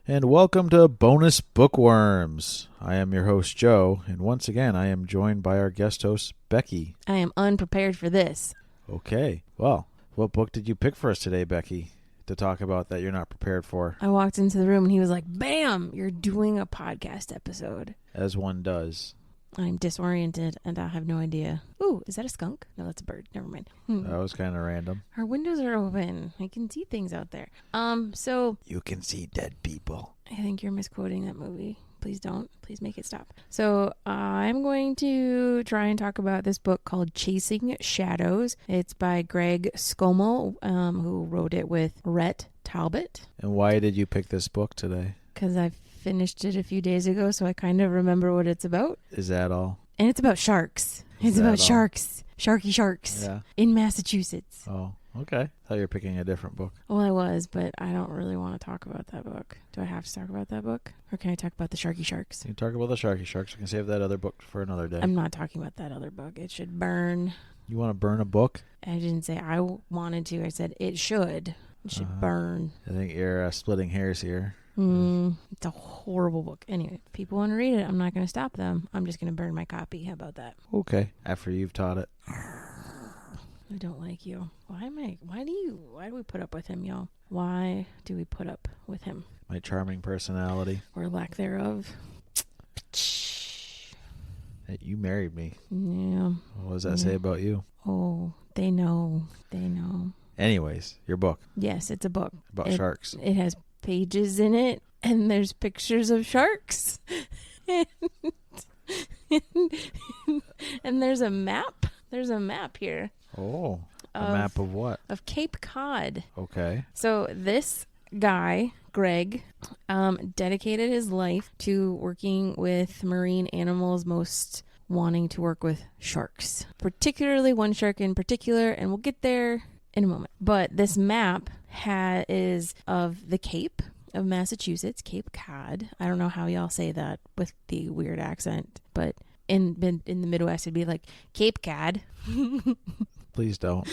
And welcome to Bonus Bookworms. I am your host, Joe, and once again, I am joined by our guest host, Becky. I am unprepared for this. Okay, well, what book did you pick for us today, Becky, to talk about that you're not prepared for? I walked into the room and he was like, bam, you're doing a podcast episode. As one does. I'm disoriented and I have no idea. Ooh, is that a skunk? No, that's a bird. Never mind. That was kind of random. Our windows are open. I can see things out there. So You can see dead people. I think you're misquoting that movie. Please don't. Please make it stop. So I'm going to try and talk about this book called Chasing Shadows. It's by Greg Skomal, who wrote it with Rhett Talbot. And why did you pick this book today? Because I finished it a few days ago, so I kind of remember what it's about. Is that all? And it's about sharks. It's about sharks. Sharky sharks. Yeah. In Massachusetts. Oh, okay. I thought you were picking a different book. Well, I was, but I don't really want to talk about that book. Do I have to talk about that book? Or can I talk about the Sharky Sharks? You can talk about the Sharky Sharks. You can save that other book for another day. I'm not talking about that other book. It should burn. You want to burn a book? I didn't say I wanted to. I said it should. It should burn. I think you're splitting hairs here. It's a horrible book. Anyway, if people want to read it, I'm not going to stop them. I'm just going to burn my copy. How about that? Okay. After you've taught it. I don't like you. Why do we put up with him, y'all? Why do we put up with him? My charming personality. Or lack thereof. Hey, you married me. Yeah. What does that say about you? Oh, they know. They know. Anyways, your book. Yes, it's a book. About sharks. It has pages in it, and there's pictures of sharks. and there's a map. There's a map here. Oh, a map of what? Of Cape Cod. Okay. So this guy, Greg, dedicated his life to working with marine animals, most wanting to work with sharks. Particularly one shark in particular, and we'll get there in a moment. But this map is of the Cape of Massachusetts, Cape Cod. I don't know how y'all say that with the weird accent, but in the Midwest it'd be like Cape Cod. Please don't.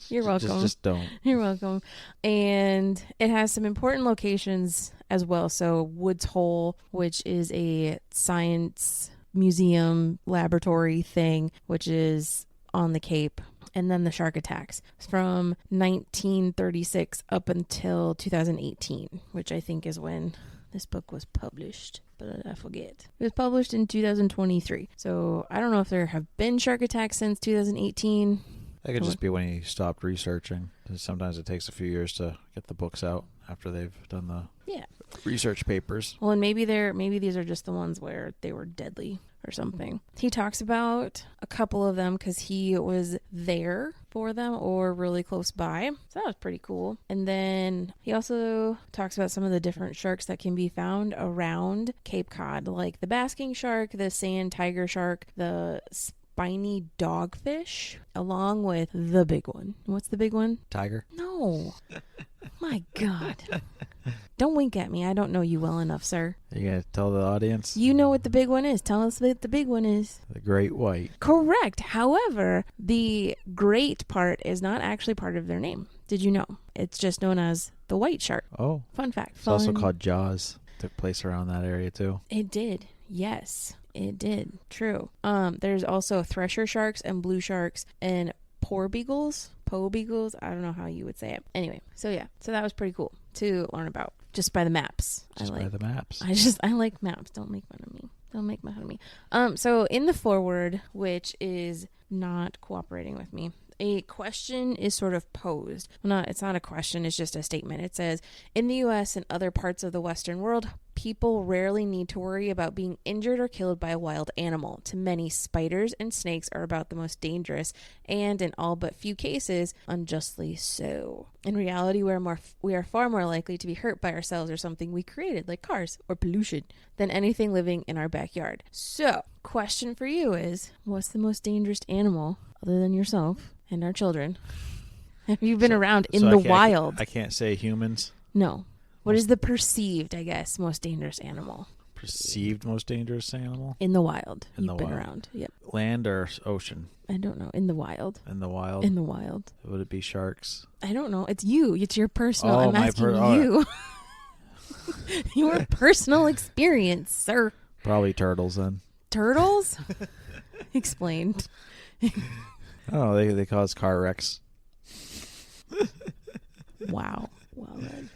You're welcome. Just don't. You're welcome. And it has some important locations as well. So Woods Hole, which is a science museum laboratory thing, which is on the Cape. And then the shark attacks from 1936 up until 2018, which I think is when this book was published, but I forget. It was published in 2023. So I don't know if there have been shark attacks since 2018. That could just be when he stopped researching. Sometimes it takes a few years to get the books out after they've done the research papers. Well, and maybe these are just the ones where they were deadly or something. He talks about a couple of them because he was there for them or really close by. So that was pretty cool. And then he also talks about some of the different sharks that can be found around Cape Cod, like the basking shark, the sand tiger shark, the spiny dogfish, along with the big one. What's the big one? Tiger? No. My God. Don't wink at me. I don't know you well enough, sir. Are you going to tell the audience? You know what the big one is. Tell us what the big one is. The great white. Correct. However, the great part is not actually part of their name. Did you know? It's just known as the white shark. Oh. Fun fact. It's also called Jaws. Took place around that area too. It did. Yes, it did. True. There's also thresher sharks and blue sharks and poe beagles. I don't know how you would say it. Anyway, so that was pretty cool to learn about just by the maps. By the maps. I like maps. Don't make fun of me. Don't make fun of me. So in the foreword, which is not cooperating with me, a question is sort of posed. Well, it's not a question, it's just a statement. It says, in the U.S. and other parts of the Western world, people rarely need to worry about being injured or killed by a wild animal. To many, spiders and snakes are about the most dangerous, and in all but few cases, unjustly so. In reality, we are far more likely to be hurt by ourselves or something we created, like cars or pollution, than anything living in our backyard. So, question for you is, what's the most dangerous animal, other than yourself and our children, have you been around in the wild? I can't say humans. No. What is the perceived, I guess, most dangerous animal? Perceived most dangerous animal? In the wild. You've been around. Yep. Land or ocean? I don't know. In the wild. In the wild? In the wild. Would it be sharks? I don't know. It's you. It's your personal. I'm asking you. Your personal experience, sir. Probably turtles then. Turtles? Explain. Oh, they cause car wrecks. Wow. Well then.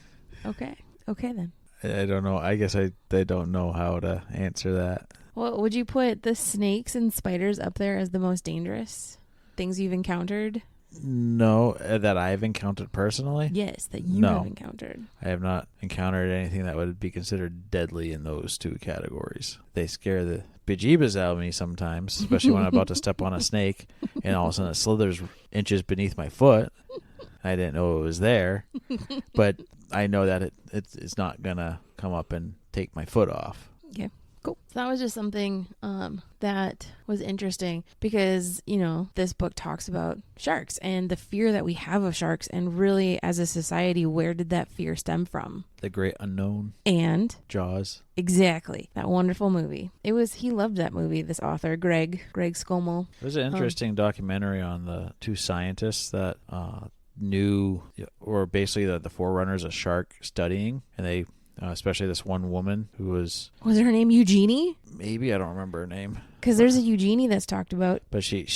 Okay then. I don't know. I guess they don't know how to answer that. Well, would you put the snakes and spiders up there as the most dangerous things you've encountered? No, that I've encountered personally. Yes, that you have encountered. I have not encountered anything that would be considered deadly in those two categories. They scare the bejeebus out of me sometimes, especially when I'm about to step on a snake and all of a sudden it slithers inches beneath my foot. I didn't know it was there, but I know that it's not going to come up and take my foot off. Okay. Cool. So that was just something that was interesting because, this book talks about sharks and the fear that we have of sharks. And really, as a society, where did that fear stem from? The Great Unknown. And Jaws. Exactly. That wonderful movie. He loved that movie, this author, Greg Skomal. It was an interesting documentary on the two scientists that knew, or basically the forerunners of shark studying, and they especially this one woman who was her name Eugenie? Maybe, I don't remember her name. Because there's a Eugenie that's talked about. But she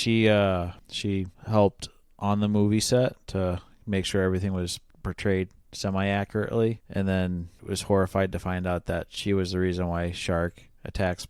helped on the movie set to make sure everything was portrayed semi-accurately, and then was horrified to find out that she was the reason why shark attacks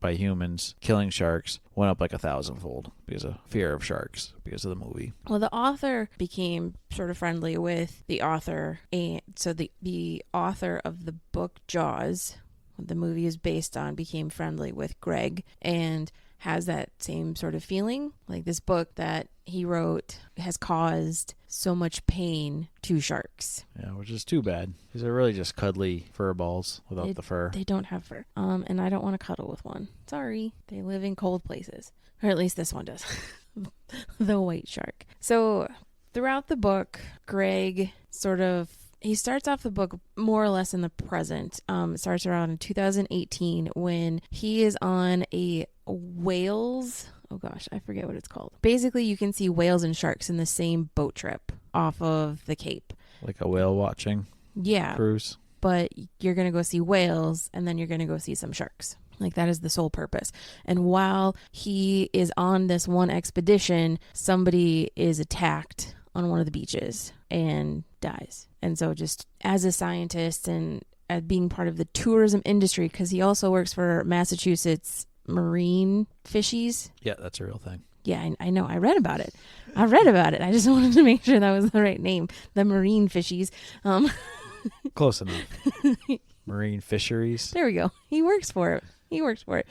by humans, killing sharks, went up like 1,000-fold because of fear of sharks because of the movie. Well, the author became sort of friendly with the author, and so the author of the book Jaws, what the movie is based on, became friendly with Greg and has that same sort of feeling. Like, this book that he wrote has caused so much pain to sharks. Yeah, which is too bad because they're really just cuddly fur balls without the fur. They don't have fur. And I don't want to cuddle with one. Sorry. They live in cold places. Or at least this one does. The white shark. So throughout the book, Greg he starts off the book more or less in the present. It starts around in 2018 when he is on a whales. Oh gosh, I forget what it's called. Basically, you can see whales and sharks in the same boat trip off of the Cape. Like a whale watching cruise. But you're going to go see whales and then you're going to go see some sharks. Like, that is the sole purpose. And while he is on this one expedition, somebody is attacked on one of the beaches and dies. And so, just as a scientist and being part of the tourism industry, because he also works for Massachusetts Marine Fishies. Yeah, that's a real thing. Yeah, I know. I read about it. I just wanted to make sure that was the right name. The Marine Fishies. Close enough. Marine Fisheries. There we go. He works for it.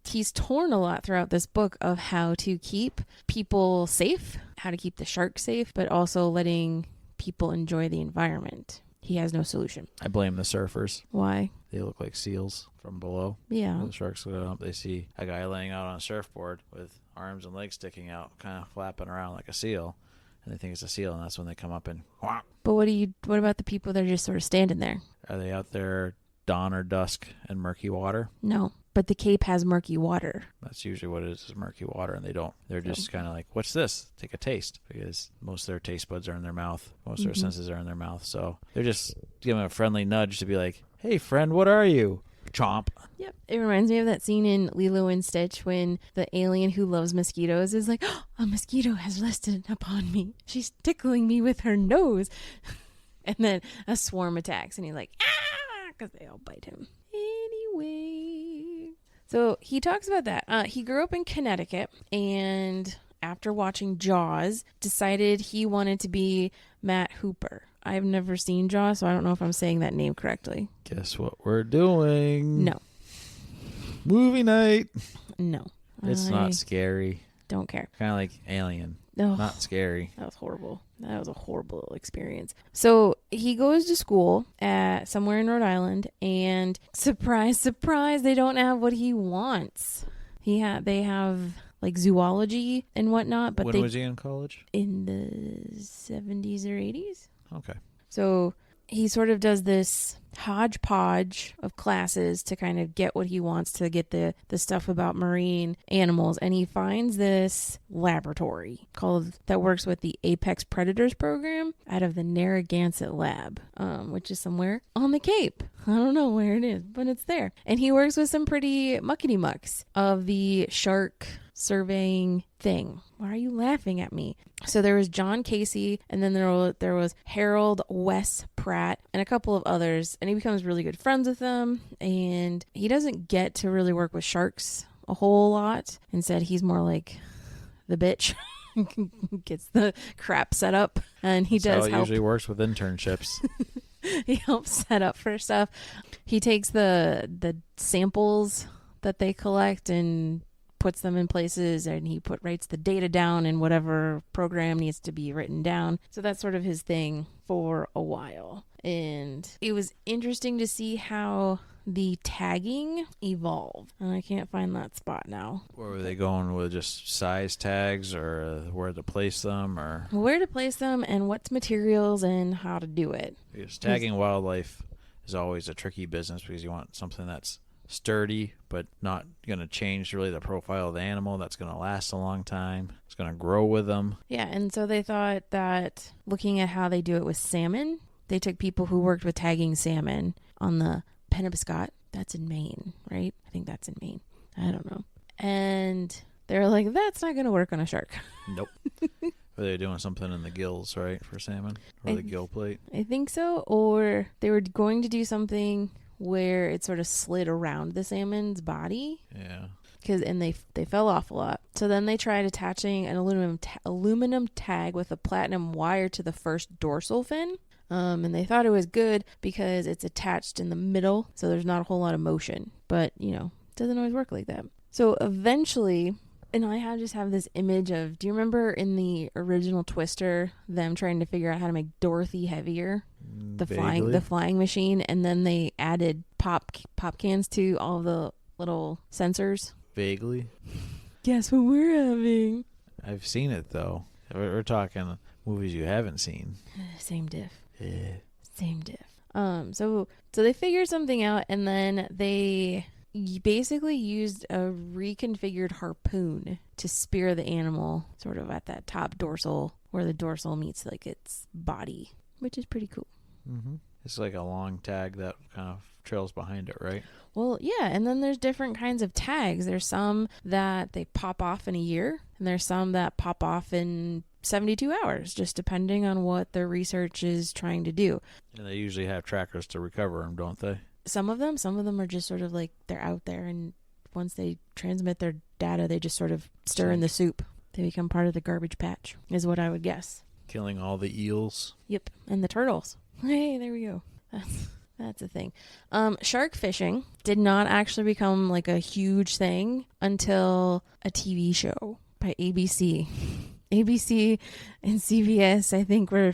He's torn a lot throughout this book of how to keep people safe, how to keep the sharks safe, but also letting people enjoy the environment. He has no solution. I blame the surfers. Why? They look like seals from below. Yeah. When the sharks go up, they see a guy laying out on a surfboard with arms and legs sticking out, kind of flapping around like a seal, and they think it's a seal, and that's when they come up and whop. But what about the people that are just sort of standing there? Are they out there dawn or dusk in murky water? No. But the Cape has murky water. That's usually what it is murky water, and they're just kind of like, what's this? Take a taste, because most of their taste buds are in their mouth. Most of their senses are in their mouth. So they're just giving a friendly nudge to be like, hey, friend, what are you? Chomp. Yep. It reminds me of that scene in Lilo and Stitch when the alien who loves mosquitoes is like, oh, a mosquito has rested upon me. She's tickling me with her nose. And then a swarm attacks, and he's like, ah, because they all bite him. Anyway. So he talks about that. He grew up in Connecticut, and after watching Jaws, decided he wanted to be Matt Hooper. I've never seen Jaws, so I don't know if I'm saying that name correctly. Guess what we're doing? No. Movie night. No. It's not scary. Don't care. Kind of like Alien. Oh, not scary. That was horrible. That was a horrible experience. So he goes to school at somewhere in Rhode Island, and surprise, surprise, they don't have what he wants. They have like zoology and whatnot, but when was he in college? In the 70s or 80s. Okay. So he sort of does this hodgepodge of classes to kind of get what he wants to get the stuff about marine animals, and he finds this laboratory that works with the Apex Predators program out of the Narragansett lab, which is somewhere on the Cape. I don't know where it is, but it's there. And he works with some pretty muckety mucks of the shark surveying thing. Why are you laughing at me? So there was John Casey, and then there was Harold Wes Pratt and a couple of others, and he becomes really good friends with them, and he doesn't get to really work with sharks a whole lot. Instead, he's more like the bitch. Gets the crap set up, and he does help. Usually works with internships. He helps set up for stuff. He takes the samples that they collect and puts them in places, and he writes the data down in whatever program needs to be written down. So that's sort of his thing for a while. And it was interesting to see how the tagging evolved. And I can't find that spot now. Where were they going with, just size tags, or where to place them, or where to place them and what's materials and how to do it? Because tagging wildlife is always a tricky business, because you want something that's sturdy but not going to change really the profile of the animal, that's going to last a long time, it's going to grow with them. Yeah, and so they thought that looking at how they do it with salmon, they took people who worked with tagging salmon on the Penobscot. That's in Maine, right? I think that's in Maine. I don't know. And they're like, that's not going to work on a shark. Nope. Were they doing something in the gills, right, for salmon? Or the gill plate? I think so. Or they were going to do something where it sort of slid around the salmon's body. Yeah. And they fell off a lot. So then they tried attaching an aluminum tag with a platinum wire to the first dorsal fin. And they thought it was good because it's attached in the middle, so there's not a whole lot of motion. But, it doesn't always work like that. So eventually, and I just have this image of, do you remember in the original Twister, them trying to figure out how to make Dorothy heavier? The flying machine, and then they added pop cans to all the little sensors. Vaguely. Guess what we're having? I've seen it, though. We're talking movies you haven't seen. Same diff. Yeah. Same diff. So they figured something out, and then they basically used a reconfigured harpoon to spear the animal sort of at that top dorsal, where the dorsal meets like its body, which is pretty cool. Mm-hmm. It's like a long tag that kind of trails behind it, right? Well, yeah, and then there's different kinds of tags. There's some that they pop off in a year, and there's some that pop off in 72 hours, just depending on what the research is trying to do. And they usually have trackers to recover them, don't they? Some of them are just sort of like they're out there, and once they transmit their data, they just sort of stir in the soup. They become part of the garbage patch, is what I would guess. Killing all the eels. Yep, and the turtles. Hey, there we go. That's a thing. Shark fishing did not actually become like a huge thing until a TV show by ABC. ABC and CBS, I think, were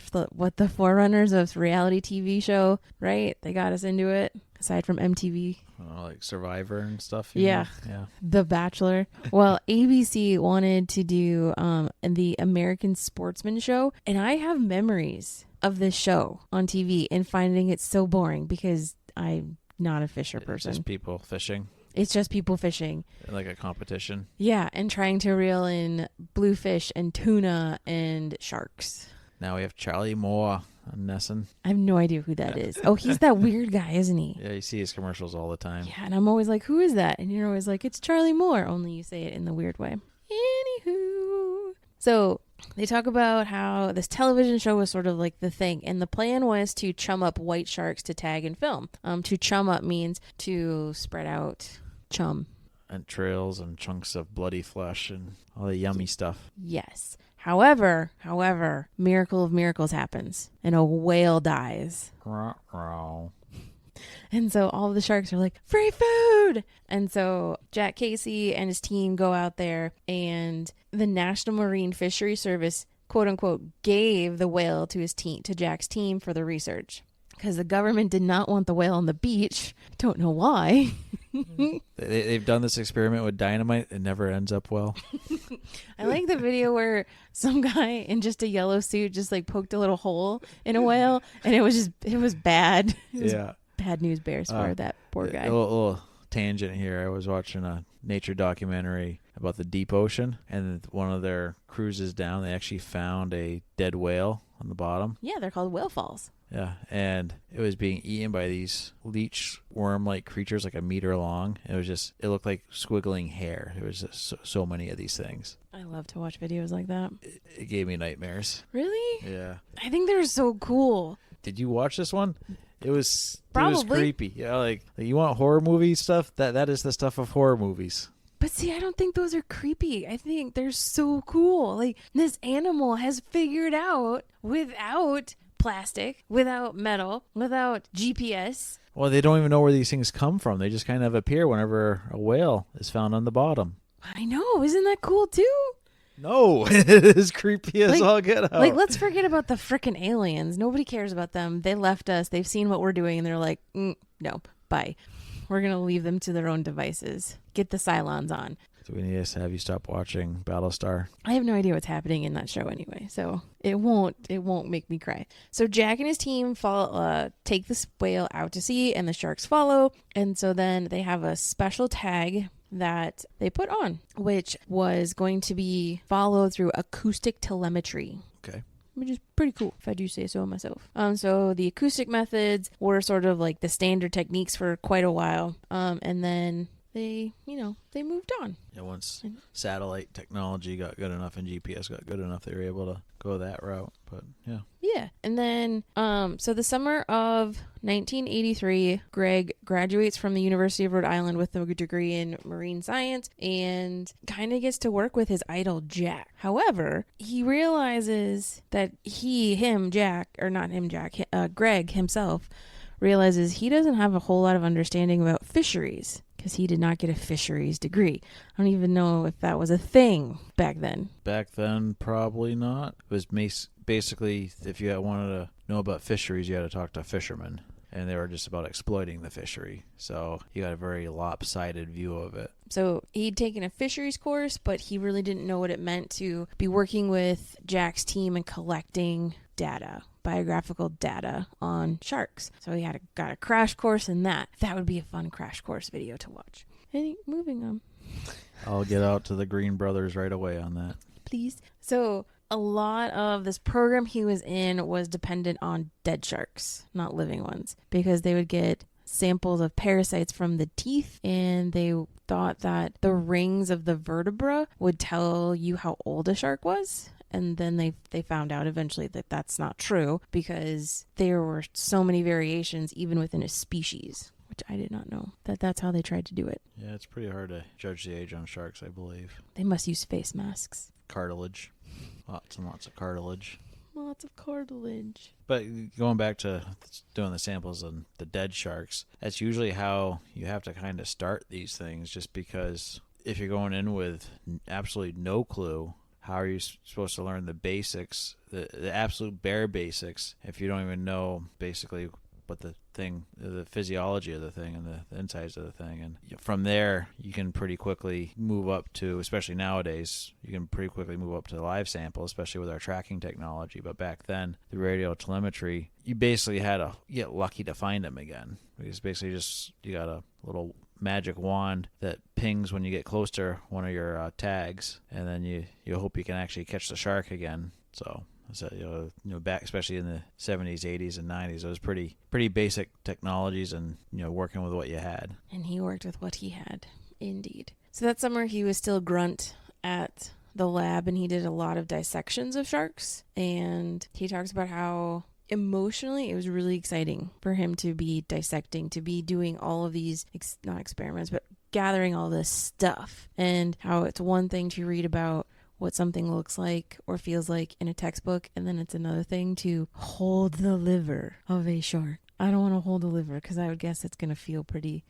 the forerunners of reality TV show, right? They got us into it, aside from MTV. Like Survivor and stuff? Yeah. Yeah. The Bachelor. Well, ABC wanted to do the American Sportsman show, and I have memories of this show on TV and finding it so boring because I'm not a fisher person. It's just people fishing. It's just people fishing. Like a competition. Yeah, and trying to reel in bluefish and tuna and sharks. Now we have Charlie Moore on Nessun. I have no idea who that is. Oh, he's that weird guy, isn't he? Yeah, you see his commercials all the time. Yeah, and I'm always like, who is that? And you're always like, it's Charlie Moore, only you say it in the weird way. Anywho. So they talk about how this television show was sort of like the thing, and the plan was to chum up white sharks to tag and film. To chum up means to spread out chum. Entrails and chunks of bloody flesh and all the yummy stuff. Yes. However, miracle of miracles happens, and a whale dies. And so all of the sharks are like, free food! And so Jack Casey and his team go out there, and the National Marine Fishery Service, quote unquote, gave the whale to Jack's team for the research. Because the government did not want the whale on the beach. Don't know why. They've done this experiment with dynamite. It never ends up well. I like the video where some guy in just a yellow suit just like poked a little hole in a whale, and it was bad. It was bad news bears for that poor guy. A little tangent here. I was watching a nature documentary about the deep ocean, and one of their cruises down, they actually found a dead whale on the bottom. Yeah, they're called whale falls. Yeah, and it was being eaten by these leech worm-like creatures, like a meter long. It looked like squiggling hair. There was just so many of these things. I love to watch videos like that. It gave me nightmares. Really? Yeah. I think they're so cool. Did you watch this one? It was Probably. creepy. Yeah, like you want horror movie stuff? That is the stuff of horror movies. But see, I don't think those are creepy. I think they're so cool. Like, this animal has figured out without plastic, without metal, without GPS. Well, they don't even know where these things come from. They just kind of appear whenever a whale is found on the bottom. I know. Isn't that cool, too? No, it is creepy as all get out. Like, let's forget about the frickin' aliens. Nobody cares about them. They left us. They've seen what we're doing, and they're like, no, bye. We're going to leave them to their own devices. Get the Cylons on. Do we need to have you stop watching Battlestar? I have no idea what's happening in that show anyway, so it won't make me cry. So Jack and his team take this whale out to sea, and the sharks follow. And so then they have a special tag that they put on, which was going to be followed through acoustic telemetry. Okay. Which is pretty cool, if I do say so myself. So the acoustic methods were sort of like the standard techniques for quite a while. And then they moved on. Yeah, once satellite technology got good enough and GPS got good enough, they were able to go that route. But yeah. Yeah. And then, so the summer of 1983, Greg graduates from the University of Rhode Island with a degree in marine science and kind of gets to work with his idol, Jack. However, he realizes that Greg himself realizes he doesn't have a whole lot of understanding about fisheries, because he did not get a fisheries degree. I don't even know if that was a thing back then. Back then, probably not. It was basically, if you wanted to know about fisheries, you had to talk to fishermen. And they were just about exploiting the fishery. So you got a very lopsided view of it. So he'd taken a fisheries course, but he really didn't know what it meant to be working with Jack's team and collecting data, biographical data on sharks. So he got a crash course in that. That would be a fun crash course video to watch. Moving on. I'll get out to the Green Brothers right away on that. Please. So a lot of this program he was in was dependent on dead sharks, not living ones, because they would get samples of parasites from the teeth, and they thought that the rings of the vertebra would tell you how old a shark was. And then they found out eventually that that's not true, because there were so many variations even within a species, which I did not know that's how they tried to do it. Yeah, it's pretty hard to judge the age on sharks, I believe. They must use face masks. Cartilage. Lots and lots of cartilage. Lots of cartilage. But going back to doing the samples on the dead sharks, that's usually how you have to kind of start these things, just because if you're going in with absolutely no clue, how are you supposed to learn the basics, the absolute bare basics, if you don't even know basically what the physiology of the thing and the insides of the thing? And from there, you can pretty quickly move up to, especially nowadays, you can pretty quickly move up to the live sample, especially with our tracking technology. But back then, the radio telemetry, you basically had to get lucky to find them again. Because basically you got a little magic wand that pings when you get close to one of your tags, and then you hope you can actually catch the shark again. So back especially in the 70s, 80s, and 90s, it was pretty basic technologies, and working with what you had. And he worked with what he had, indeed. So that summer he was still grunt at the lab, and he did a lot of dissections of sharks. And he talks about how emotionally it was really exciting for him to be dissecting, to be doing all of these not experiments, but gathering all this stuff, and how it's one thing to read about what something looks like or feels like in a textbook, and then it's another thing to hold the liver of a shark. I don't want to hold the liver because I would guess it's going to feel pretty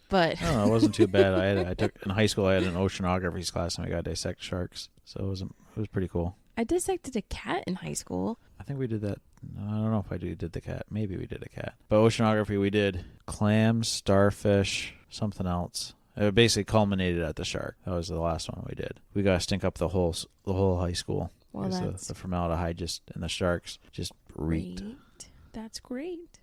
but no, it wasn't too bad. I took in high school, I had an oceanography class, and we got to dissect sharks, so it was pretty cool. I dissected a cat in high school. I think we did that. I don't know if I did the cat. Maybe we did a cat. But oceanography, we did clams, starfish, something else. It basically culminated at the shark. That was the last one we did. We got to stink up the whole high school. Well, that's the formaldehyde and the sharks just reeked. Great. That's great.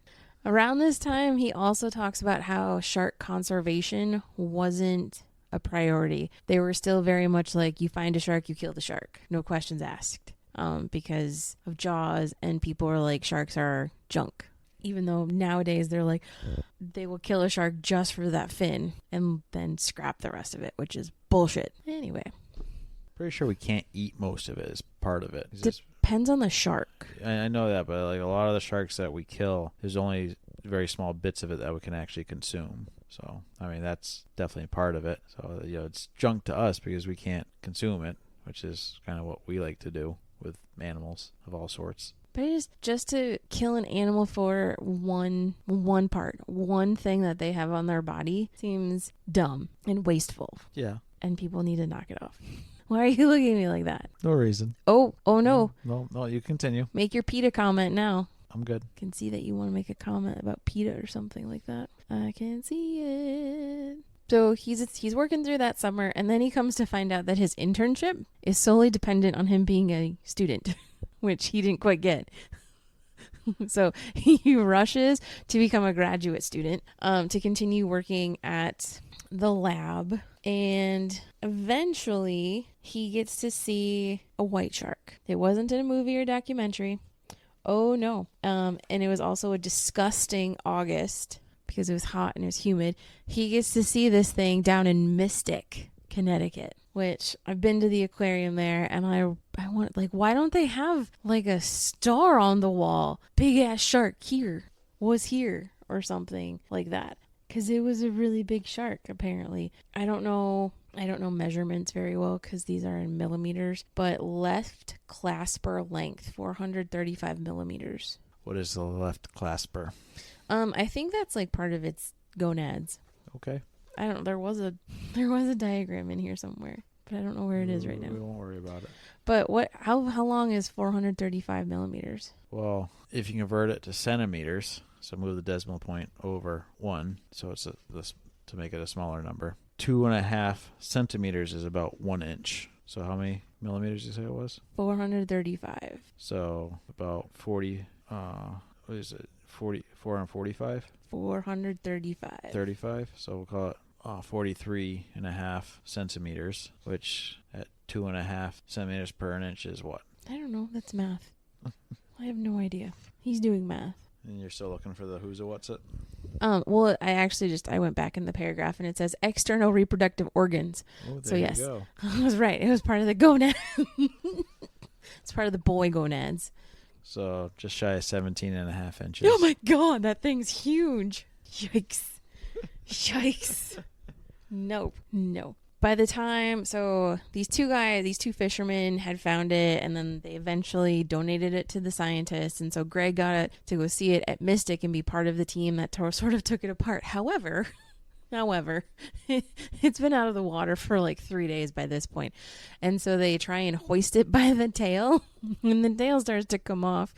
Around this time, he also talks about how shark conservation wasn't a priority. They were still very much like, you find a shark, you kill the shark. No questions asked. Because of Jaws, and people are like, sharks are junk. Even though nowadays they're like, they will kill a shark just for that fin and then scrap the rest of it, which is bullshit. Anyway. Pretty sure we can't eat most of it as part of it. Depends on the shark. I know that, but like a lot of the sharks that we kill, there's only very small bits of it that we can actually consume. So, I mean, that's definitely part of it. So, it's junk to us because we can't consume it, which is kind of what we like to do with animals of all sorts. But just to kill an animal for one part, one thing that they have on their body seems dumb and wasteful. Yeah. And people need to knock it off. Why are you looking at me like that? No reason. Oh no. No, you continue. Make your PETA comment now. I'm good. I can see that you want to make a comment about PETA or something like that. I can see it. So he's working through that summer, and then he comes to find out that his internship is solely dependent on him being a student, which he didn't quite get. So he rushes to become a graduate student to continue working at the lab, and eventually he gets to see a white shark. It wasn't in a movie or documentary. Oh no. And it was also a disgusting August because it was hot and it was humid. He gets to see this thing down in Mystic, Connecticut, which I've been to the aquarium there, and I want, like, why don't they have like a star on the wall? Big ass shark was here or something like that. Because it was a really big shark, apparently. I don't know measurements very well because these are in millimeters, but left clasper length, 435 millimeters. What is the left clasper? I think that's like part of its gonads. Okay. I don't. There was a diagram in here somewhere, but I don't know where it is right now. We won't worry about it. But how long is 435 millimeters? Well, if you convert it to centimeters, so move the decimal point over 1, so it's to make it a smaller number. 2.5 centimeters is about 1 inch. So how many millimeters did you say it was? 435. So about 40. What is it? 445. 435. 35. So we'll call it 43.5 centimeters, which at 2.5 centimeters per inch is what? I don't know. That's math. I have no idea. He's doing math. And you're still looking for the who's it, what's it? Well, I went back in the paragraph and it says external reproductive organs. Oh, so yes, you go. I was right. It was part of the gonad. It's part of the boy gonads. So just shy of 17.5 inches. Oh my God, that thing's huge. Yikes. Yikes. No. By the time, so these two fishermen had found it, and then they eventually donated it to the scientists. And so Greg got it to go see it at Mystic and be part of the team that sort of took it apart. However, it's been out of the water for like 3 days by this point. And so they try and hoist it by the tail, and the tail starts to come off.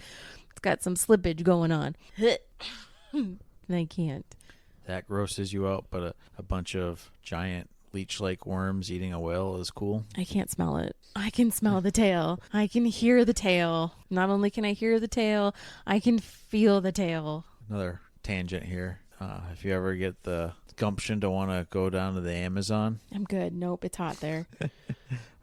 It's got some slippage going on. They can't. That grosses you out, but a bunch of giant leech-like worms eating a whale is cool. I can't smell it. I can smell the tail. I can hear the tail. Not only can I hear the tail, I can feel the tail. Another tangent here. If you ever get the gumption to want to go down to the Amazon. I'm good. Nope, it's hot there.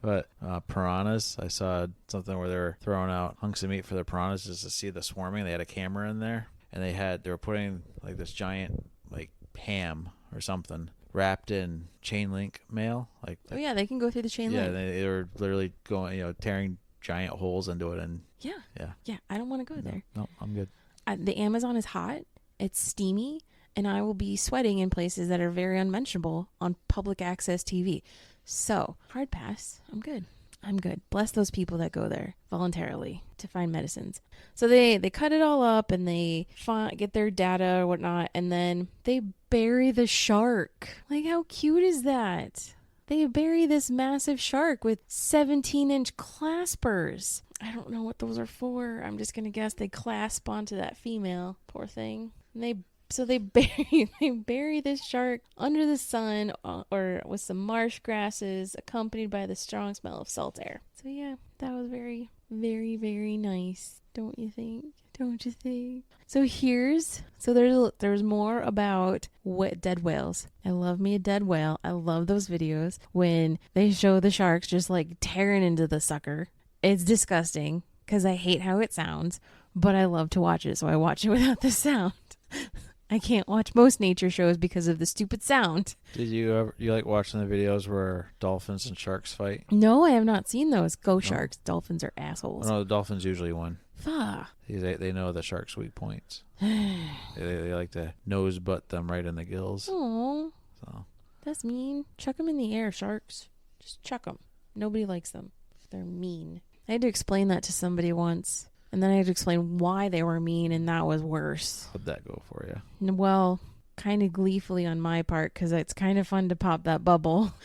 But piranhas, I saw something where they were throwing out hunks of meat for the piranhas just to see the swarming. They had a camera in there, and they were putting like this giant like ham or something wrapped in chain link mail. Oh yeah, they can go through the chain link. Yeah, they were literally going, tearing giant holes into it, and yeah. I don't want to go there. No, I'm good. The Amazon is hot. It's steamy, and I will be sweating in places that are very unmentionable on public access TV. So hard pass. I'm good. Bless those people that go there voluntarily to find medicines. So they cut it all up and they get their data or whatnot, and then they bury the shark. Like, how cute is that? They bury this massive shark with 17-inch claspers. I don't know what those are for. I'm just going to guess they clasp onto that female. Poor thing. And they So they bury this shark under the sun or with some marsh grasses accompanied by the strong smell of salt air. So yeah, that was very, very, very nice. Don't you think? Don't you think? So there's more about dead whales. I love me a dead whale. I love those videos when they show the sharks just like tearing into the sucker. It's disgusting because I hate how it sounds, but I love to watch it, so I watch it without the sound. I can't watch most nature shows because of the stupid sound. Did you like watching the videos where dolphins and sharks fight? No, I have not seen those. Go sharks. Dolphins are assholes. Oh, no, the dolphins usually win. Fuck. They know the shark's weak points. they like to nose butt them right in the gills. Oh, So that's mean. Chuck them in the air, sharks. Just chuck them. Nobody likes them. They're mean. I had to explain that to somebody once. And then I had to explain why they were mean, and that was worse. how'd that go for you? Well, kind of gleefully on my part, because it's kind of fun to pop that bubble,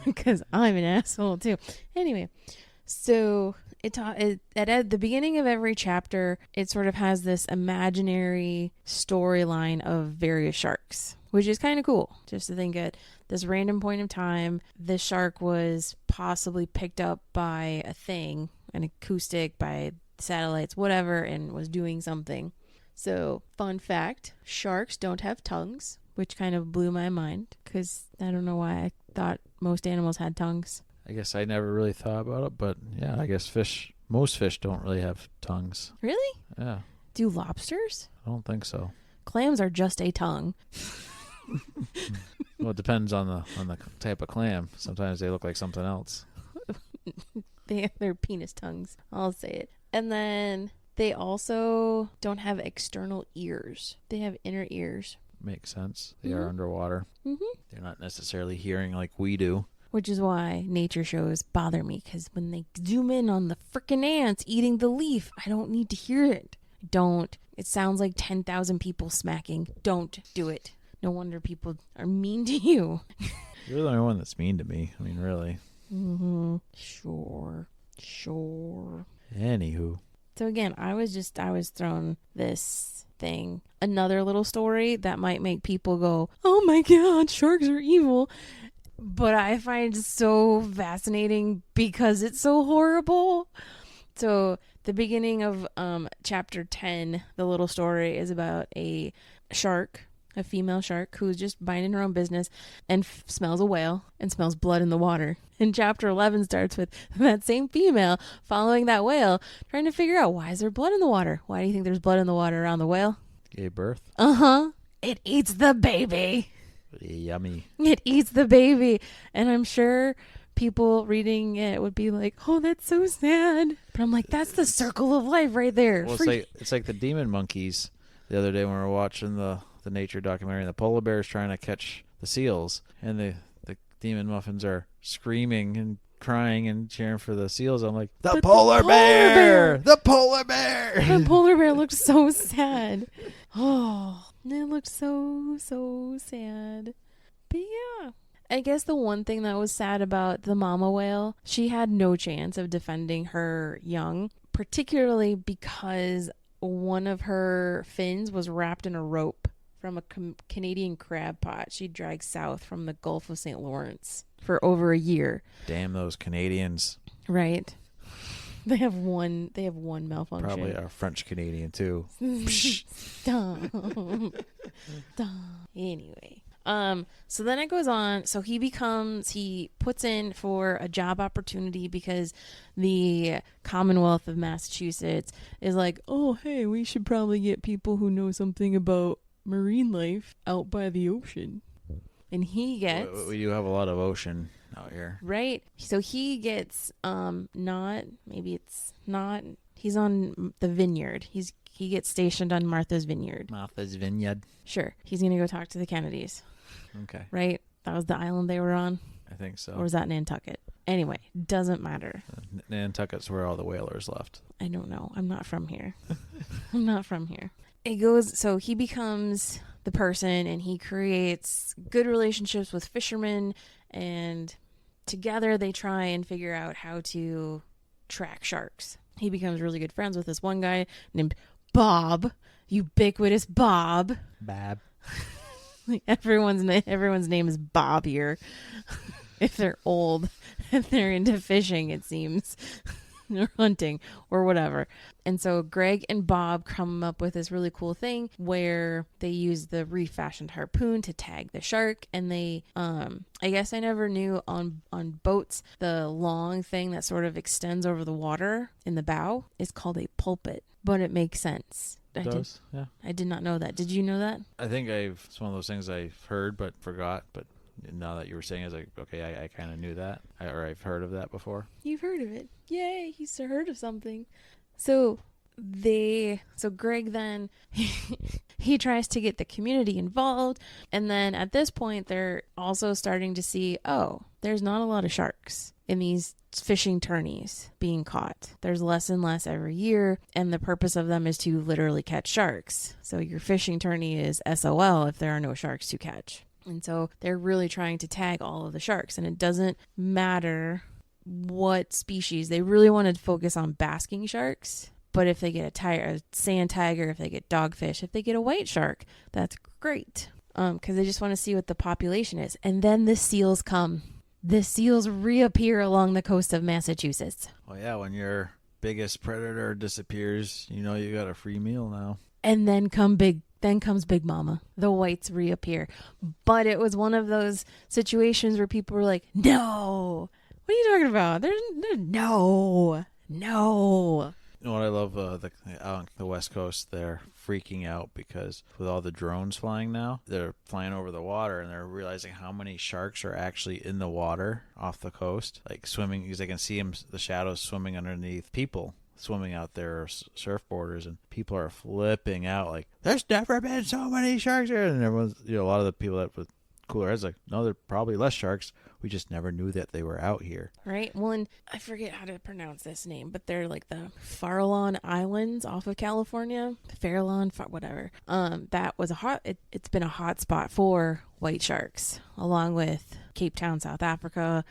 because I'm an asshole too. Anyway, so at the beginning of every chapter, it sort of has this imaginary storyline of various sharks, which is kind of cool. Just to think at this random point of time, this shark was possibly picked up by a thing, an acoustic, by satellites, whatever, and was doing something. So, fun fact, sharks don't have tongues, which kind of blew my mind because I don't know why I thought most animals had tongues. I guess I never really thought about it, but yeah, I guess most fish don't really have tongues. Really? Yeah. Do lobsters? I don't think so. Clams are just a tongue. Well, it depends on the type of clam. Sometimes they look like something else. They're penis tongues. I'll say it. And then they also don't have external ears. They have inner ears. Makes sense. They are underwater. Mm-hmm. They're not necessarily hearing like we do. Which is why nature shows bother me, because when they zoom in on the frickin' ants eating the leaf, I don't need to hear it. Don't. It sounds like 10,000 people smacking. Don't do it. No wonder people are mean to you. You're the only one that's mean to me. I mean, really. Mm-hmm. Sure. Anywho. So again, I was thrown this thing. Another little story that might make people go, oh my God, sharks are evil. But I find it so fascinating because it's so horrible. So the beginning of chapter 10, the little story is about a shark, a female shark, who's just minding her own business and smells a whale and smells blood in the water. And chapter 11 starts with that same female following that whale, trying to figure out, why is there blood in the water? Why do you think there's blood in the water around the whale? Gave birth. Uh-huh. It eats the baby. Yummy. It eats the baby. And I'm sure people reading it would be like, oh, that's so sad. But I'm like, that's the circle of life right there. Well, it's like the demon monkeys the other day when we were watching the nature documentary. The polar bear's trying to catch the seals, and the demon muffins are screaming and crying and cheering for the seals. I'm like, the polar bear! The polar bear! The polar bear looked so sad. Oh, it looked so sad. But yeah, I guess the one thing that was sad about the mama whale, she had no chance of defending her young, particularly because one of her fins was wrapped in a rope from a Canadian crab pot she dragged south from the Gulf of St. Lawrence for over a year. Damn those Canadians. Right. They have one malfunction. Probably a French Canadian too. Dumb. Anyway. So then it goes on. So he puts in for a job opportunity because the Commonwealth of Massachusetts is like, oh, hey, we should probably get people who know something about marine life out by the ocean. And he gets... We do have a lot of ocean out here. Right? So he gets, he's on the vineyard. He gets stationed on Martha's Vineyard. Martha's Vineyard. Sure. He's going to go talk to the Kennedys. Okay. Right? That was the island they were on? I think so. Or was that Nantucket? Anyway, doesn't matter. Nantucket's where all the whalers left. I don't know. I'm not from here. So he becomes the person, and he creates good relationships with fishermen, and together they try and figure out how to track sharks. He becomes really good friends with this one guy named Bob. ubiquitous Bob. Bab. Like everyone's name is Bob here. If they're old and they're into fishing, it seems, or hunting or whatever. And so Greg and Bob come up with this really cool thing where they use the refashioned harpoon to tag the shark. And they, I guess I never knew on boats, the long thing that sort of extends over the water in the bow is called a pulpit, but it makes sense. Yeah. I did not know that. Did you know that? I think it's one of those things I've heard but forgot, but now that you were saying it, I was like, okay, I kind of knew that, or I've heard of that before. You've heard of it. Yay, he's heard of something. So Greg then, he tries to get the community involved. And then at this point, they're also starting to see, oh, there's not a lot of sharks in these fishing tourneys being caught. There's less and less every year. And the purpose of them is to literally catch sharks. So your fishing tourney is SOL if there are no sharks to catch. And so they're really trying to tag all of the sharks. And it doesn't matter what species. They really wanted to focus on basking sharks. But if they get a sand tiger, if they get dogfish, if they get a white shark, that's great. Because they just want to see what the population is. And then the seals come. The seals reappear along the coast of Massachusetts. Well, yeah, when your biggest predator disappears, you know you got a free meal now. And then comes Big Mama. The whites reappear. But it was one of those situations where people were like, no. What are you talking about? There's no. You know what I love? Out on the West Coast, they're freaking out because with all the drones flying now, they're flying over the water and they're realizing how many sharks are actually in the water off the coast, like swimming, because they can see them, the shadows swimming underneath people swimming out there, surfboarders, and people are flipping out like, there's never been so many sharks here. And everyone's, a lot of the people that with cooler heads like, no, there are probably less sharks. We just never knew that they were out here. Right. Well, and I forget how to pronounce this name, but they're like the Farallon Islands off of California. Farallon, whatever. That was it's been a hot spot for white sharks, along with Cape Town, South Africa.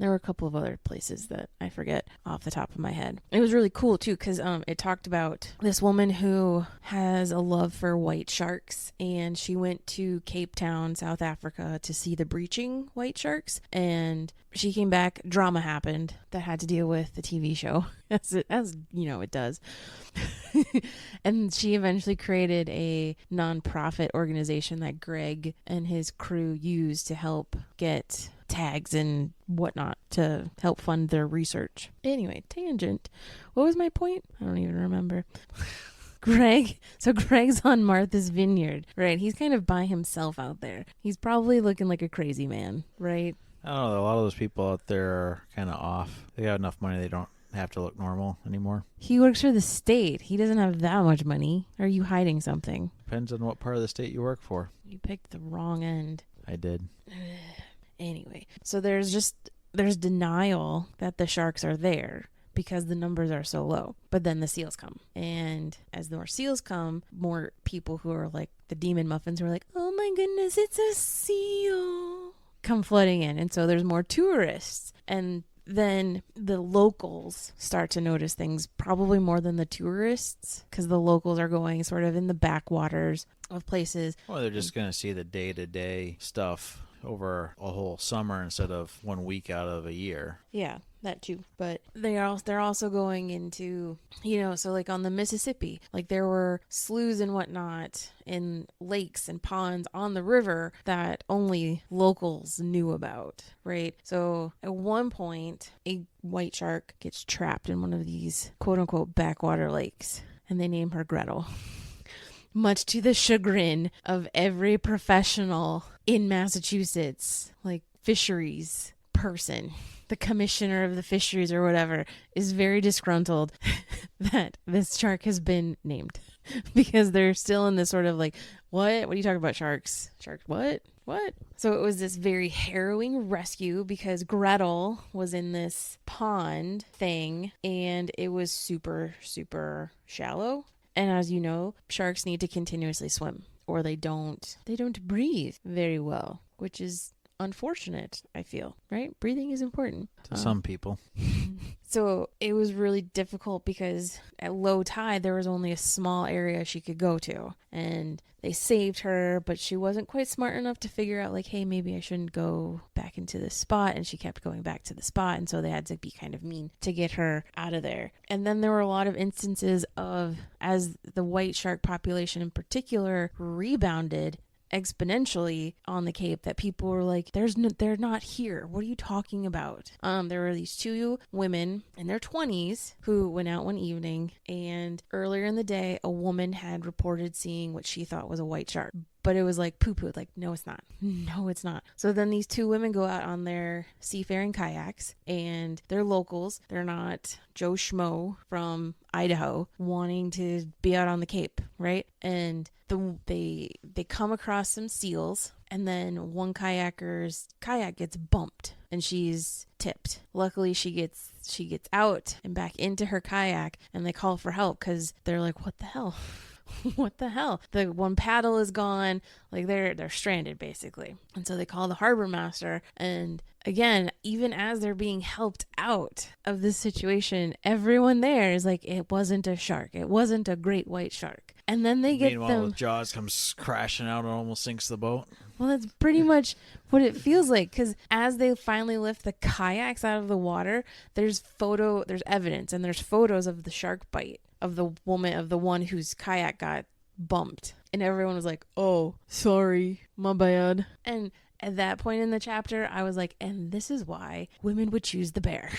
There were a couple of other places that I forget off the top of my head. It was really cool, too, because it talked about this woman who has a love for white sharks, and she went to Cape Town, South Africa to see the breaching white sharks, and she came back, drama happened that had to deal with the TV show, as you know it does. And she eventually created a nonprofit organization that Greg and his crew used to help get tags and whatnot to help fund their research. Anyway, tangent. What was my point? I don't even remember. Greg's on Martha's Vineyard, right? He's kind of by himself out there. He's probably looking like a crazy man, right? I don't know. A lot of those people out there are kind of off. They got enough money they don't have to look normal anymore. He works for the state. He doesn't have that much money. Are you hiding something? Depends on what part of the state you work for. You picked the wrong end. I did. Anyway, so there's denial that the sharks are there because the numbers are so low. But then the seals come. And as more seals come, more people who are like the demon muffins who are like, oh my goodness, it's a seal, come flooding in. And so there's more tourists. And then the locals start to notice things probably more than the tourists, because the locals are going sort of in the backwaters of places. Well, they're just going to see the day-to-day stuff over a whole summer instead of 1 week out of a year. Yeah, that too. But they're also going into, so like on the Mississippi, like there were sloughs and whatnot in lakes and ponds on the river that only locals knew about, right? So at one point, a white shark gets trapped in one of these quote unquote backwater lakes, and they name her Gretel. Much to the chagrin of every professional in Massachusetts, like fisheries person. The commissioner of the fisheries or whatever is very disgruntled that this shark has been named, because they're still in this sort of like, what are you talking about, sharks? Sharks, what? So it was this very harrowing rescue because Gretel was in this pond thing and it was super, super shallow. And as you know, sharks need to continuously swim or they don't breathe very well, which is unfortunate, I feel, right? Breathing is important. To some people. So it was really difficult because at low tide, there was only a small area she could go to. And they saved her, but she wasn't quite smart enough to figure out, like, hey, maybe I shouldn't go back into this spot. And she kept going back to the spot. And so they had to be kind of mean to get her out of there. And then there were a lot of instances of, as the white shark population in particular rebounded exponentially on the Cape, that people were like, they're not here. What are you talking about? There were these two women in their 20s who went out one evening, and earlier in the day, a woman had reported seeing what she thought was a white shark. But it was like poo-poo, like, no, it's not. No, it's not. So then these two women go out on their seafaring kayaks, and they're locals. They're not Joe Schmo from Idaho wanting to be out on the Cape, right? And they come across some seals, and then one kayaker's kayak gets bumped and she's tipped. Luckily, she gets out and back into her kayak, and they call for help because they're like, what the hell? What the hell? The one paddle is gone. Like, they're stranded basically. And so they call the harbor master, and again, even as they're being helped out of this situation, everyone there is like, it wasn't a shark. It wasn't a great white shark. And then they get Meanwhile, them. Jaws comes crashing out and almost sinks the boat. Well, that's pretty much what it feels like, because as they finally lift the kayaks out of the water, there's evidence, and there's photos of the shark bite of the one whose kayak got bumped. And everyone was like, oh, sorry, my bad. And at that point in the chapter, I was like, and this is why women would choose the bear.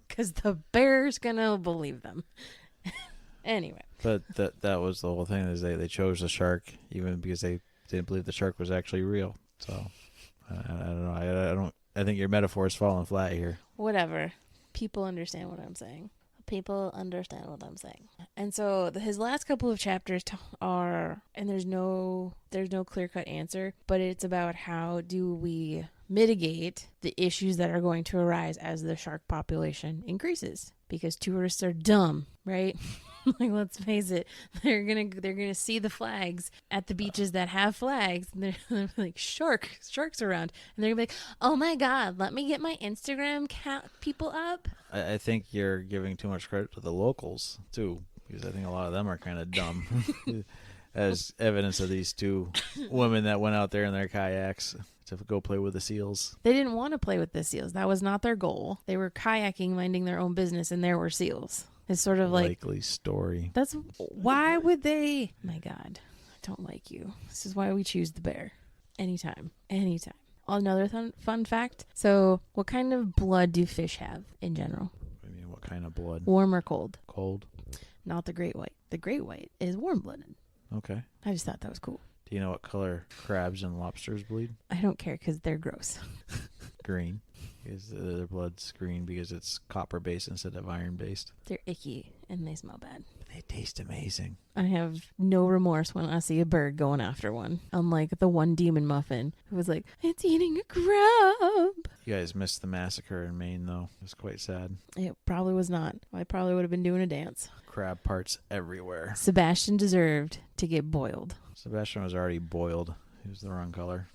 Because the bear's gonna believe them. Anyway. But that was the whole thing, is they chose the shark even because they didn't believe the shark was actually real. So I don't know. I think your metaphor is falling flat here. Whatever. People understand what I'm saying. And so his last couple of chapters are, and there's no clear-cut answer, but it's about how do we mitigate the issues that are going to arise as the shark population increases, because tourists are dumb, right? Like, let's face it, they're gonna see the flags at the beaches that have flags, and they're like, sharks around, and they're gonna be like, oh my god, let me get my Instagram people up. I think you're giving too much credit to the locals too, because I think a lot of them are kind of dumb, as evidence of these two women that went out there in their kayaks to go play with the seals. They didn't want to play with the seals. That was not their goal. They were kayaking, minding their own business, and there were seals. It's sort of like, likely story. That's why would they? My God, I don't like you. This is why we choose the bear. Anytime. Another fun fact. So, what kind of blood do fish have in general? I mean, what kind of blood? Warm or cold? Cold. Not the great white. The great white is warm-blooded. Okay. I just thought that was cool. Do you know what color crabs and lobsters bleed? I don't care because they're gross. Green. Because their blood's green because it's copper-based instead of iron-based. They're icky and they smell bad. They taste amazing. I have no remorse when I see a bird going after one. Unlike the one demon muffin who was like, it's eating a crab. You guys missed the massacre in Maine, though. It was quite sad. It probably was not. I probably would have been doing a dance. Crab parts everywhere. Sebastian deserved to get boiled. Sebastian was already boiled. He was the wrong color.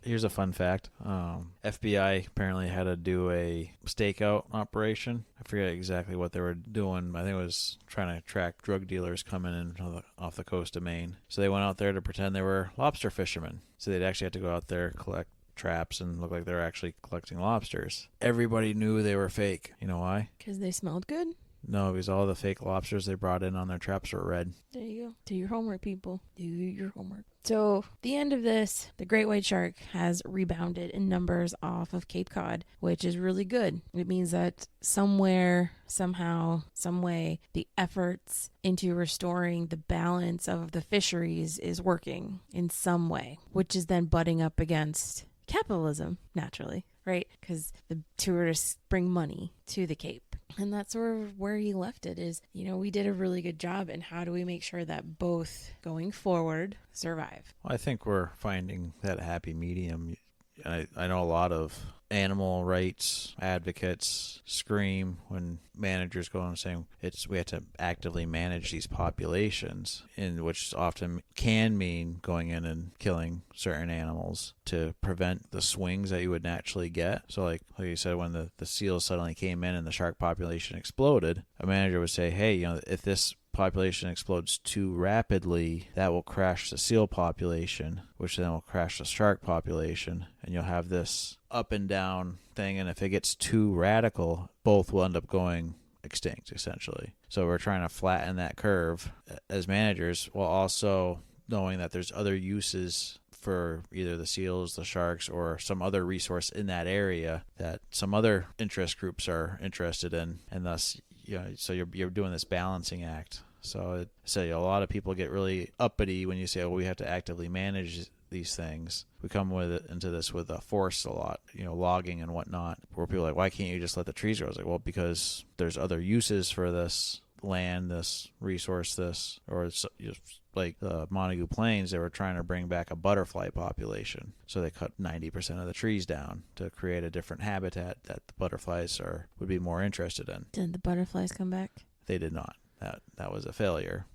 Here's a fun fact. FBI apparently had to do a stakeout operation. I forget exactly what they were doing. I think it was trying to track drug dealers coming in off the coast of Maine. So they went out there to pretend they were lobster fishermen. So they'd actually have to go out there, collect traps, and look like they were actually collecting lobsters. Everybody knew they were fake. You know why? Because they smelled good? No, because all the fake lobsters they brought in on their traps were red. There you go. Do your homework, people. Do your homework. So, the end of this, the great white shark has rebounded in numbers off of Cape Cod, which is really good. It means that somewhere, somehow, some way, the efforts into restoring the balance of the fisheries is working in some way, which is then butting up against capitalism, naturally, right? Because the tourists bring money to the Cape. And that's sort of where he left it is, we did a really good job. And how do we make sure that both going forward survive? Well, I think we're finding that happy medium. I know a lot of animal rights advocates scream when managers go and saying we have to actively manage these populations, in which often can mean going in and killing certain animals to prevent the swings that you would naturally get. So like you said, when the seals suddenly came in and the shark population exploded, a manager would say, hey, if this population explodes too rapidly, that will crash the seal population, which then will crash the shark population, and you'll have this up and down thing, and if it gets too radical, both will end up going extinct, essentially. So we're trying to flatten that curve as managers, while also knowing that there's other uses for either the seals, the sharks, or some other resource in that area that some other interest groups are interested in, and thus so you're doing this balancing act. So a lot of people get really uppity when you say, we have to actively manage these things. We come into this with a force a lot, logging and whatnot, where people are like, why can't you just let the trees grow? I was like, well, because there's other uses for this land, this resource, or like the Montague Plains, they were trying to bring back a butterfly population. So they cut 90% of the trees down to create a different habitat that the butterflies would be more interested in. Did the butterflies come back? They did not. That was a failure.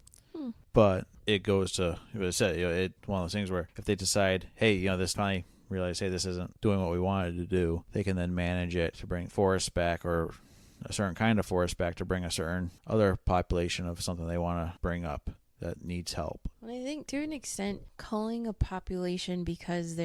But it goes to, it said, one of those things where if they decide, hey, this finally realize, hey, this isn't doing what we wanted to do, they can then manage it to bring forests back, or a certain kind of forest back to bring a certain other population of something they want to bring up that needs help. Well, I think to an extent, calling a population because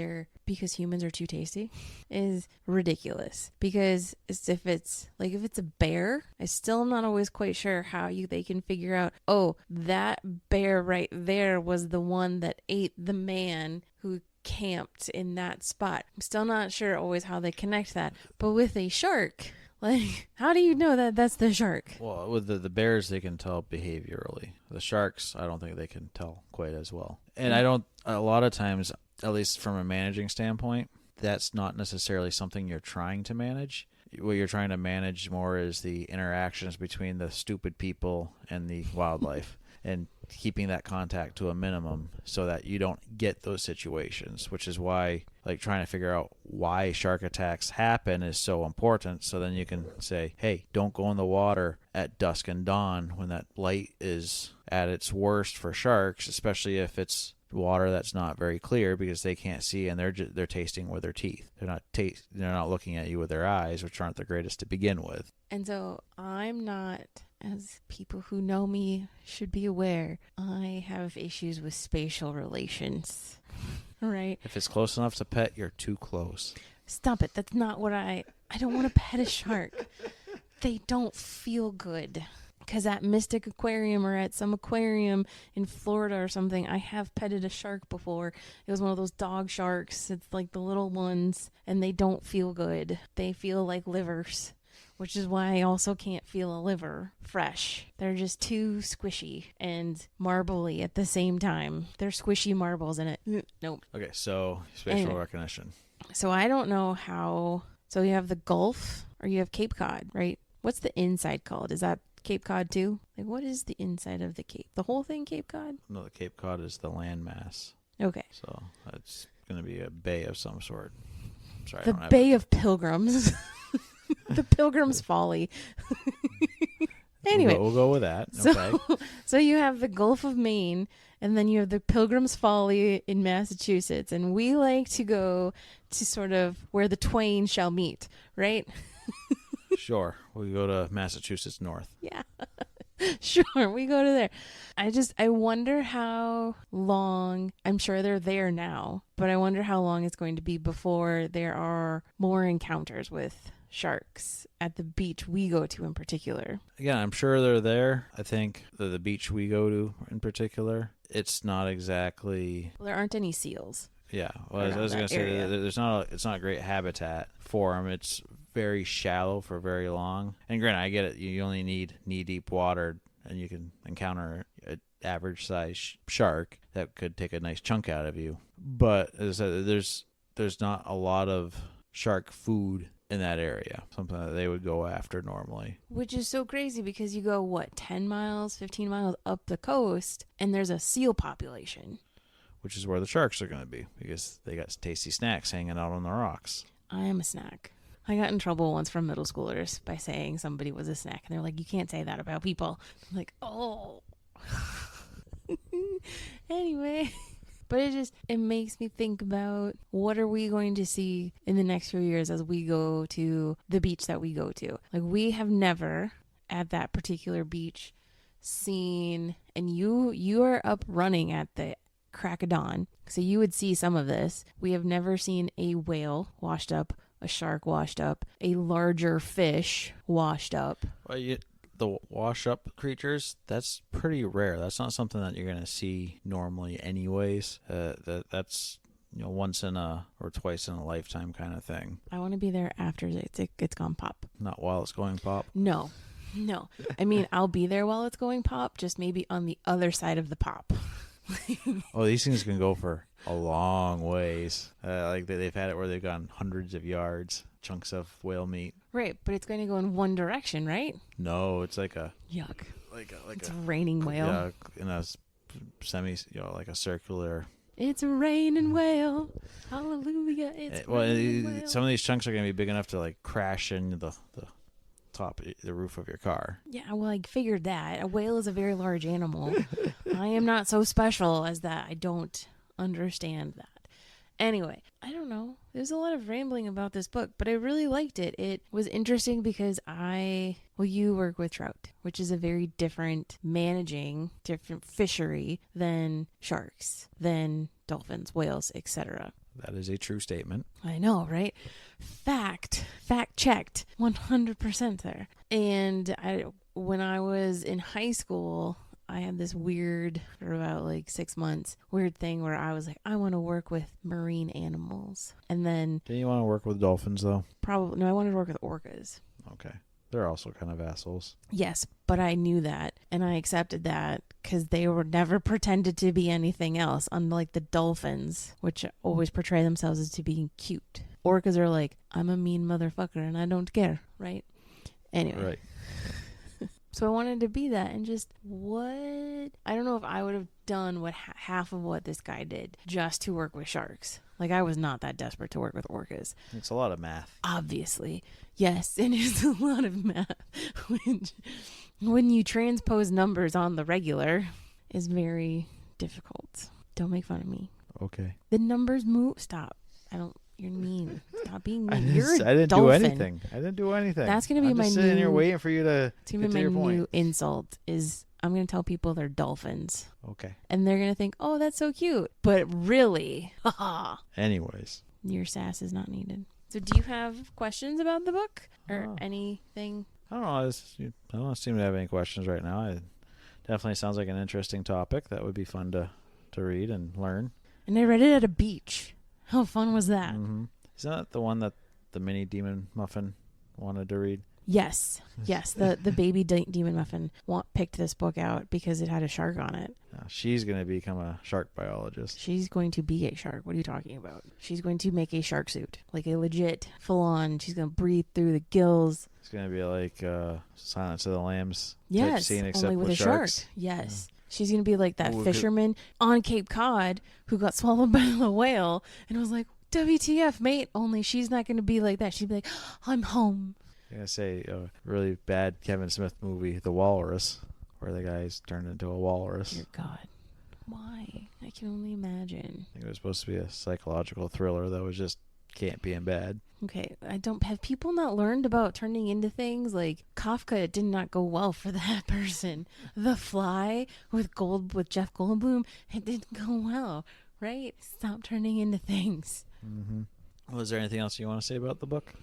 humans are too tasty is ridiculous. Because if it's a bear, I still am not always quite sure how they can figure out, oh, that bear right there was the one that ate the man who camped in that spot. I'm still not sure always how they connect that. But with a shark, how do you know that that's the shark? Well, with the bears, they can tell behaviorally. The sharks, I don't think they can tell quite as well. And a lot of times, at least from a managing standpoint, that's not necessarily something you're trying to manage. What you're trying to manage more is the interactions between the stupid people and the wildlife, and keeping that contact to a minimum so that you don't get those situations, which is why trying to figure out why shark attacks happen is so important. So then you can say, hey, don't go in the water at dusk and dawn when that light is at its worst for sharks, especially if it's water that's not very clear, because they can't see and they're tasting with their teeth. They're not looking at you with their eyes, which aren't the greatest to begin with. And so I'm not, as people who know me should be aware, I have issues with spatial relations. Right? If it's close enough to pet, you're too close. Stop it. That's not what I don't want to pet a shark. They don't feel good. Because at Mystic Aquarium or at some aquarium in Florida or something, I have petted a shark before. It was one of those dog sharks. It's like the little ones, and they don't feel good. They feel like livers, which is why I also can't feel a liver fresh. They're just too squishy and marbly at the same time. They're squishy marbles in it. Nope. Okay, so spatial recognition. So I don't know how. So you have the Gulf or you have Cape Cod, right? What's the inside called? Is that Cape Cod too? What is the inside of the Cape? The whole thing Cape Cod? No, the Cape Cod is the landmass. Okay. So it's going to be a bay of some sort. I'm sorry. The Bay of Pilgrims. The Pilgrim's Folly. Anyway. We'll go with that. Okay. So you have the Gulf of Maine, and then you have the Pilgrim's Folly in Massachusetts. And we like to go to sort of where the twain shall meet, right? Sure. We go to Massachusetts North. Yeah. Sure, we go to there. I wonder how long, I'm sure they're there now, but I wonder how long it's going to be before there are more encounters with sharks at the beach we go to in particular. Again, I'm sure they're there. I think the beach we go to in particular, it's not exactly... Well, there aren't any seals. Yeah. Well, I was going to say, it's not a great habitat for them. It's very shallow for very long. And granted, I get it. You only need knee-deep water, and you can encounter an average-sized shark that could take a nice chunk out of you. But as I said, there's not a lot of shark food in that area, something that they would go after normally. Which is so crazy because you go, 10 miles, 15 miles up the coast, and there's a seal population. Which is where the sharks are going to be, because they got tasty snacks hanging out on the rocks. I am a snack. I got in trouble once from middle schoolers by saying somebody was a snack. And they're like, you can't say that about people. I'm like, oh. Anyway. But it makes me think about what are we going to see in the next few years as we go to the beach that we go to. Like, we have never at that particular beach seen, and you are up running at the crack of dawn, so you would see some of this. We have never seen a whale washed up, a shark washed up, a larger fish washed up. Well, the wash up creatures, that's pretty rare. That's not something that you're going to see normally anyways. That's once in a or twice in a lifetime kind of thing. I want to be there after it's gone pop. Not while it's going pop. No. I mean, I'll be there while it's going pop, just maybe on the other side of the pop. Oh, these things can go for a long ways. Like they've had it where they've gone hundreds of yards, chunks of whale meat. Right, but it's going to go in one direction, right? No, it's like a yuck. It's a raining whale. Yeah, in a semi, like a circular. It's a raining whale. Hallelujah! It's raining whale. Some of these chunks are going to be big enough to like crash into the roof of your car. Yeah, well, I figured that. A whale is a very large animal. I am not so special as that. I don't understand that. Anyway, I don't know. There's a lot of rambling about this book, but I really liked it. It was interesting because you work with trout, which is a very different fishery than sharks, than dolphins, whales, etc. That is a true statement. I know, right? Fact checked, 100% there. And when I was in high school, I had this weird, for about like 6 months, weird thing where I was like, I want to work with marine animals. And then... Didn't you want to work with dolphins, though? Probably. No, I wanted to work with orcas. Okay. They're also kind of assholes. Yes, but I knew that, and I accepted that because they were never pretended to be anything else, unlike the dolphins, which always portray themselves as to being cute. Orcas are like, I'm a mean motherfucker, and I don't care, right? Anyway. Right. So I wanted to be that, and just I don't know if I would have done what half of what this guy did just to work with sharks. Like, I was not that desperate to work with orcas. It's a lot of math. Obviously. Yes, it is a lot of math. Which, when you transpose numbers on the regular, is very difficult. Don't make fun of me. Okay. The numbers move. Stop. You're mean. Stop being mean. I didn't do anything. That's going to be I'm my just new... sitting here waiting for you to It's going to be my new insult is I'm going to tell people they're dolphins. Okay. And they're going to think, oh, that's so cute. But really, haha. Anyways. Your sass is not needed. So do you have questions about the book or anything? I don't know. I don't seem to have any questions right now. It definitely sounds like an interesting topic that would be fun to read and learn. And I read it at a beach. How fun was that? Mm-hmm. Isn't that the one that the mini demon muffin wanted to read? Yes. The baby demon muffin picked this book out because it had a shark on it. She's going to become a shark biologist. She's going to be a shark. What are you talking about? She's going to make a shark suit, like a legit full-on. She's going to breathe through the gills. It's going to be like Silence of the Lambs type scene, except only with a sharks. Shark. Yes. Yeah. She's going to be like that fisherman on Cape Cod who got swallowed by a whale and was like, WTF, mate? Only she's not going to be like that. She'd be like, I'm home. I'm going to say a really bad Kevin Smith movie, The Walrus, where the guy's turned into a walrus. Dear God. Why? I can only imagine. I think it was supposed to be a psychological thriller that was just campy and bad. Okay, have people not learned about turning into things? Like Kafka, it did not go well for that person. The Fly with Jeff Goldblum, it didn't go well, right? Stop turning into things. Mm-hmm. Well, is there anything else you want to say about the book?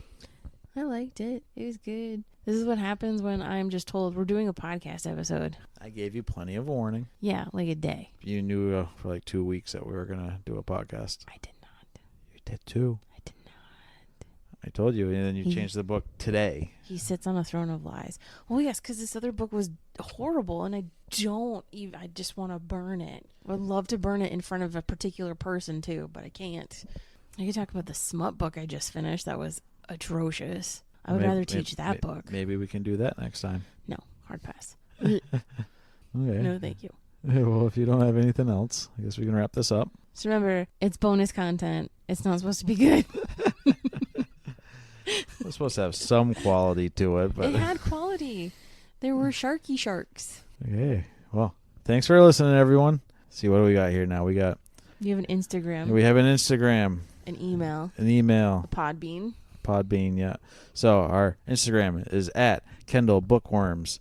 I liked it. It was good. This is what happens when I'm just told we're doing a podcast episode. I gave you plenty of warning. Yeah, like a day. You knew for like 2 weeks that we were going to do a podcast. I did not. You did too. I did not. I told you, and then you changed the book today. He sits on a throne of lies. Well, yes, because this other book was horrible, and I just want to burn it. I would love to burn it in front of a particular person, too, but I can't. I could talk about the smut book I just finished. That was atrocious. I would rather teach that book. Maybe we can do that next time. No, hard pass. Okay. No, thank you. Well, if you don't have anything else, I guess we can wrap this up. So remember, it's bonus content. It's not supposed to be good. It's supposed to have some quality to it, but It had quality. There were sharky sharks. okay. Well, thanks for listening, everyone. See what do we got here now? We have an Instagram. an Instagram, An email. a Podbean, yeah. So our Instagram is at Kendall Bookworms.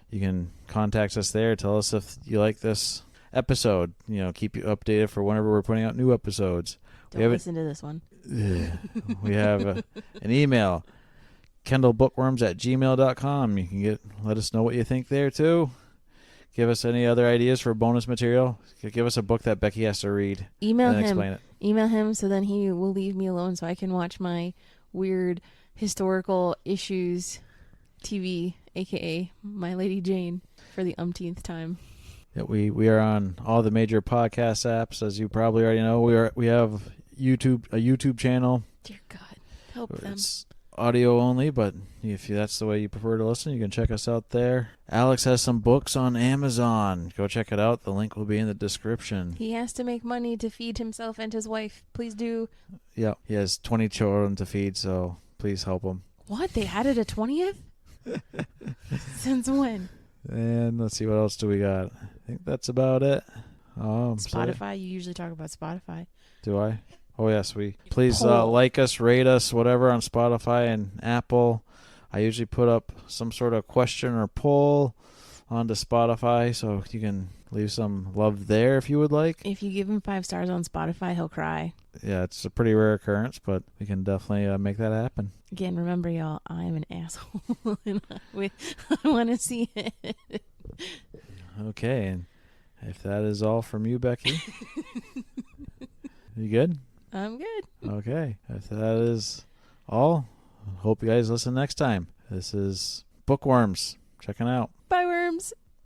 You can contact us there. Tell us if you like this episode. Keep you updated for whenever we're putting out new episodes. Don't listen to this one. We have an email, kendallbookworms@gmail.com. You can let us know what you think there too. Give us any other ideas for bonus material. Give us a book that Becky has to read. Email him. Explain it. Email him so then he will leave me alone so I can watch my weird historical issues TV, aka My Lady Jane, for the umpteenth time. Yeah, we are on all the major podcast apps, as you probably already know. We have a YouTube channel. Dear God, help them. It's audio only, but if that's the way you prefer to listen, you can check us out there. Alex has some books on Amazon. Go check it out. The link will be in the description. He has to make money to feed himself and his wife. Please do. Yeah, he has 20 children to feed, so please help him. What? They added a 20th? Since when? And let's see, what else do we got? I think that's about it. Spotify. You usually talk about Spotify. Do I? Oh, yes. Please like us, rate us, whatever on Spotify and Apple. I usually put up some sort of question or poll onto Spotify, so you can leave some love there if you would like. If you give him 5 stars on Spotify, he'll cry. Yeah, it's a pretty rare occurrence, but we can definitely make that happen. Again, remember, y'all, I'm an asshole, and I want to see it. Okay, and if that is all from you, Becky, you good? I'm good. Okay, if that is all, hope you guys listen next time. This is Bookworms. Checking out. Bye, worms.